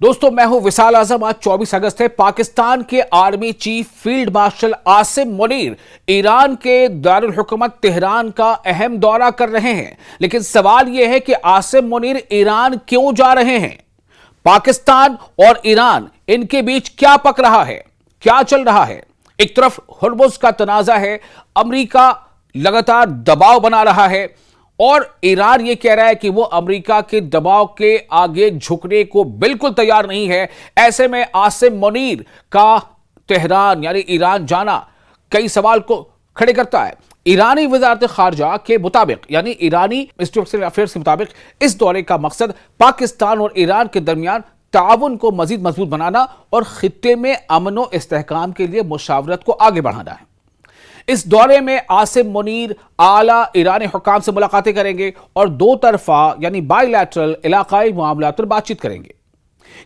दोस्तों, मैं हूं विशाल आजम। आज 24 अगस्त है। पाकिस्तान के army chief field marshal Asim Munir Iran के दारुल हुकूमत तेहरान का अहम दौरा कर रहे हैं। लेकिन सवाल यह है कि आसिम मुनीर ईरान क्यों जा रहे हैं? पाकिस्तान और ईरान, इनके बीच क्या पक रहा है, क्या चल रहा है? एक तरफ हुर्मुज़ का तनाज़ा है, अमेरिका लगातार दबाव बना रहा है और ईरान ये कह रहा है कि वो अमेरिका के दबाव के आगे झुकने को बिल्कुल तैयार नहीं है। ऐसे में आसिम मुनीर का तेहरान यानी ईरान जाना कई सवाल को खड़े करता है। ईरानी वज़ारत ख़ारजा के मुताबिक यानी ईरानी मिनिस्ट्री ऑफ एक्सटर्नल अफेयर्स के मुताबिक इस दौरे का मकसद पाकिस्तान और ईरान के दरमियान ताउन को मजीद मजबूत बनाना और खित्ते में अमन व इस्तेहकाम के लिए मुशावरत को आगे बढ़ाना है। इस दौरे में आसिम मुनीर आला ईरानी हुकाम से मुलाकातें करेंगे और दो तरफा यानी बायलैटरल इलाकाई मामलात पर बातचीत करेंगे।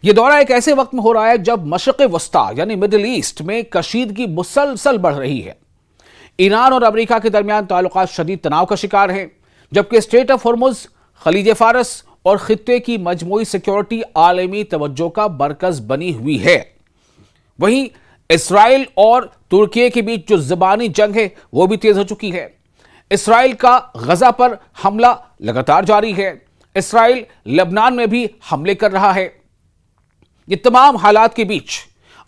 यह दौरा एक ऐसे वक्त में हो रहा है जब मशरिक़ वस्ता यानी मिडिल ईस्ट में कशीदगी मुसलसल बढ़ रही है। ईरान और अमेरिका के दरमियान ताल्लुकात शदीद तनाव का शिकार हैं, जबकि स्ट्रेट ऑफ हुर्मुज़, खलीज फारस और खित्ते की मजमूई सिक्योरिटी आलमी तवज्जो का मरकज बनी हुई है। वहीं इसराइल और तुर्की के बीच जो ज़बानी जंग है वो भी तेज हो चुकी है। इसराइल का गजा पर हमला लगातार जारी है। इसराइल लेबनान में भी हमले कर रहा है। ये तमाम हालात के बीच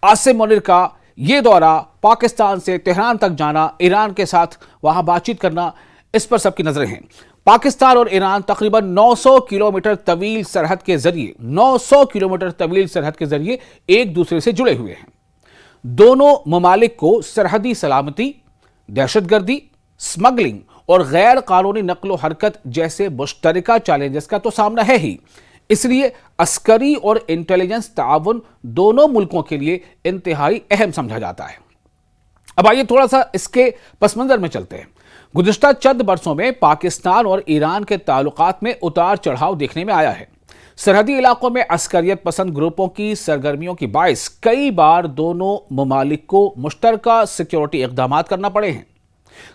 आसिम मुनीर का ये दौरा, पाकिस्तान से तेहरान तक जाना, ईरान के साथ वहां बातचीत करना, इस पर सबकी नजरें हैं। पाकिस्तान और ईरान तकरीबन 900 किलोमीटर तवील सरहद के जरिए 900 किलोमीटर तवील सरहद के जरिए एक दूसरे से जुड़े हुए हैं। दोनों ममालिक को सरहदी सलामती, दहशतगर्दी, स्मगलिंग और गैर कानूनी नकलो हरकत जैसे मुश्तरका चैलेंजेस का तो सामना है ही। इसलिए अस्करी और इंटेलिजेंस ताउन दोनों मुल्कों के लिए इंतहाई अहम समझा जाता है। अब आइए थोड़ा सा इसके पस मंजर में चलते हैं। गुज़िश्ता चंद बरसों में पाकिस्तान और ईरान के ताल्लुकात में उतार चढ़ाव देखने में आया है। सरहदी इलाकों में अस्करियत पसंद ग्रुपों की सरगर्मियों की बाइस कई बार दोनों ममालिक को मुश्तरका सिक्योरिटी इक़दामात करना पड़े हैं।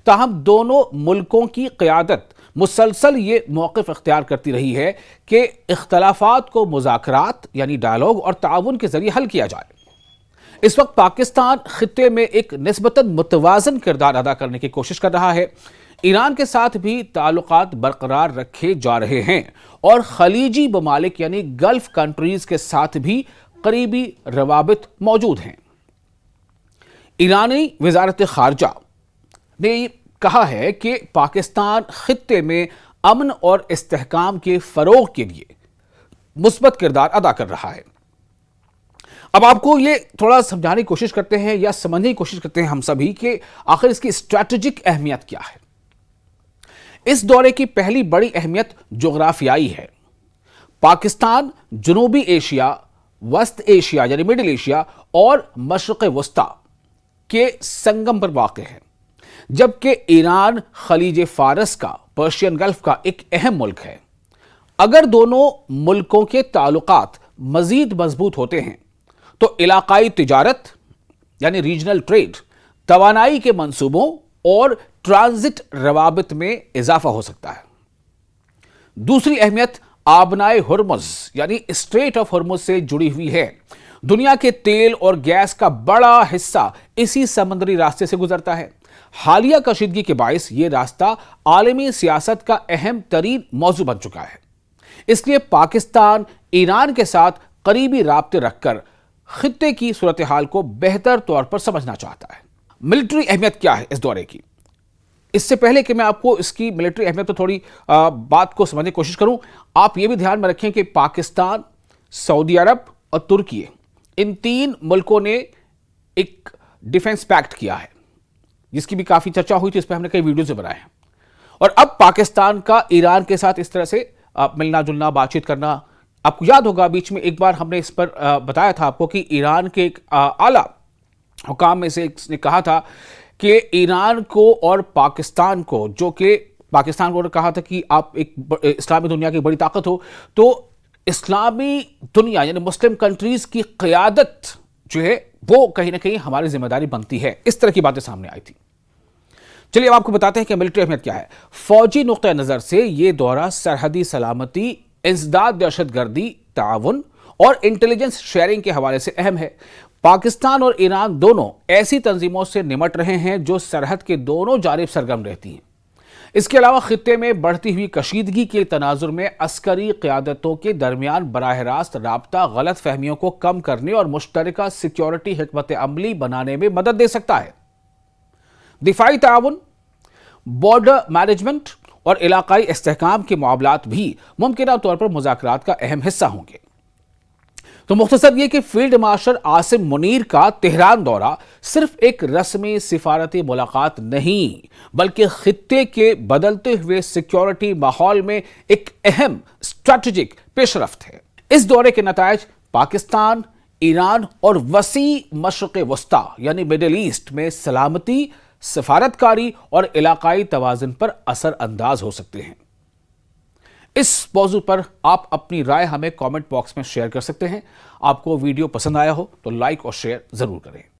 ताहम दोनों मुल्कों की क़यादत मुसलसल ये मौक़िफ़ इख्तियार करती रही है कि इख्तलाफात को मुज़ाकरात यानी डायलॉग और ताउन के ज़रिए हल किया जाए। इस वक्त पाकिस्तान खित्ते में एक निस्बतन मुतवाज़न किरदार अदा करने की कोशिश कर रहा है। ईरान के साथ भी ताल्लुकात बरकरार रखे जा रहे हैं और खलीजी ममालिक यानी गल्फ कंट्रीज के साथ भी करीबी रवाबित मौजूद हैं। ईरानी वज़ारत ख़ारजा ने कहा है कि पाकिस्तान खित्ते में अमन और इस्तेहकाम के फ़रोग़ के लिए मुस्बत किरदार अदा कर रहा है। अब आपको ये थोड़ा समझाने की कोशिश करते हैं या समझने की कोशिश करते हैं हम सभी कि आखिर इसकी स्ट्रैटेजिक अहमियत क्या है। इस दौरे की पहली बड़ी अहमियत जोग्राफियाई है। पाकिस्तान जनूबी एशिया, वस्त एशिया यानी मिडिल एशिया और मशरिक़ वस्ता के संगम पर वाक़ है, जबकि ईरान खलीज फारस का, पर्शियन गल्फ का एक अहम मुल्क है। अगर दोनों मुल्कों के ताल्लुकात मजीद मजबूत होते हैं तो इलाकाई तिजारत यानी रीजनल ट्रेड, तवानाई के मंसूबों और ट्रांजिट रवाबित में इजाफा हो सकता है। दूसरी अहमियत आबनाए हुर्मुज़ यानी स्ट्रेट ऑफ हुर्मुज़ से जुड़ी हुई है। दुनिया के तेल और गैस का बड़ा हिस्सा इसी समुद्री रास्ते से गुजरता है। हालिया कशीदगी के बायस यह रास्ता आलमी सियासत का अहम तरीन मौजू बन चुका है। इसलिए पाकिस्तान ईरान के साथ करीबी राब्ते रखकर खित्ते की सूरत हाल को बेहतर तौर पर समझना चाहता है। मिलिट्री अहमियत क्या है इस दौरे की? इससे पहले कि मैं आपको इसकी मिलिट्री अहमियत पर थोड़ी बात को समझने की कोशिश करूं, आप ये भी ध्यान में रखें कि पाकिस्तान, सऊदी अरब और तुर्की, इन तीन मुल्कों ने एक डिफेंस पैक्ट किया है, जिसकी भी काफ़ी चर्चा हुई थी। इस पर हमने कई वीडियोज़ बनाए हैं। और अब पाकिस्तान का ईरान के साथ इस तरह से मिलना जुलना, बातचीत करना, आपको याद होगा बीच में एक बार हमने इस पर बताया था आपको कि ईरान के एक आला हुकाम में से एक ने कहा था कि ईरान को और पाकिस्तान को, जो कि पाकिस्तान को कहा था कि आप एक इस्लामी दुनिया की बड़ी ताकत हो, तो इस्लामी दुनिया यानी मुस्लिम कंट्रीज की क़यादत जो है वो कहीं ना कहीं हमारी जिम्मेदारी बनती है। इस तरह की बातें सामने आई थी। चलिए अब आपको बताते हैं कि मिलिट्री अहमियत क्या है। फौजी नुक्ता नज़र से यह दौरा सरहदी सलामती, इंसदाद दहशतगर्दी, ताउन और इंटेलिजेंस शेयरिंग के हवाले से अहम है। पाकिस्तान और ईरान दोनों ऐसी तंजीमों से निमट रहे हैं जो सरहद के दोनों जानिब सरगर्म रहती हैं। इसके अलावा खित्ते में बढ़ती हुई कशीदगी के तनाजुर में अस्करी क़यादतों के दरमियान बराह रास्त राब्ता गलत फहमियों को कम करने और मुश्तरका सिक्योरिटी हिकमत अमली बनाने में मदद दे सकता है। दिफाई ताउन, बॉर्डर मैनेजमेंट और इलाकाई इस्तेहकाम के मामलात भी मुमकिना तौर पर मुज़ाकरात का अहम हिस्सा होंगे। तो मुख्तसर ये कि फील्ड मार्शल आसिम मुनीर का तेहरान दौरा सिर्फ एक रस्मी सिफारती मुलाकात नहीं, बल्कि खित्ते के बदलते हुए सिक्योरिटी माहौल में एक अहम स्ट्रेटेजिक पेशरफ्त है। इस दौरे के नतायज पाकिस्तान, ईरान और वसी मशरिक़ वस्ता यानी मिडिल ईस्ट में सलामती, सफारतकारी और इलाकाई तवाज़ुन पर असर अंदाज हो सकते हैं। इस मौजू पर आप अपनी राय हमें कमेंट बॉक्स में शेयर कर सकते हैं। आपको वीडियो पसंद आया हो तो लाइक और शेयर जरूर करें।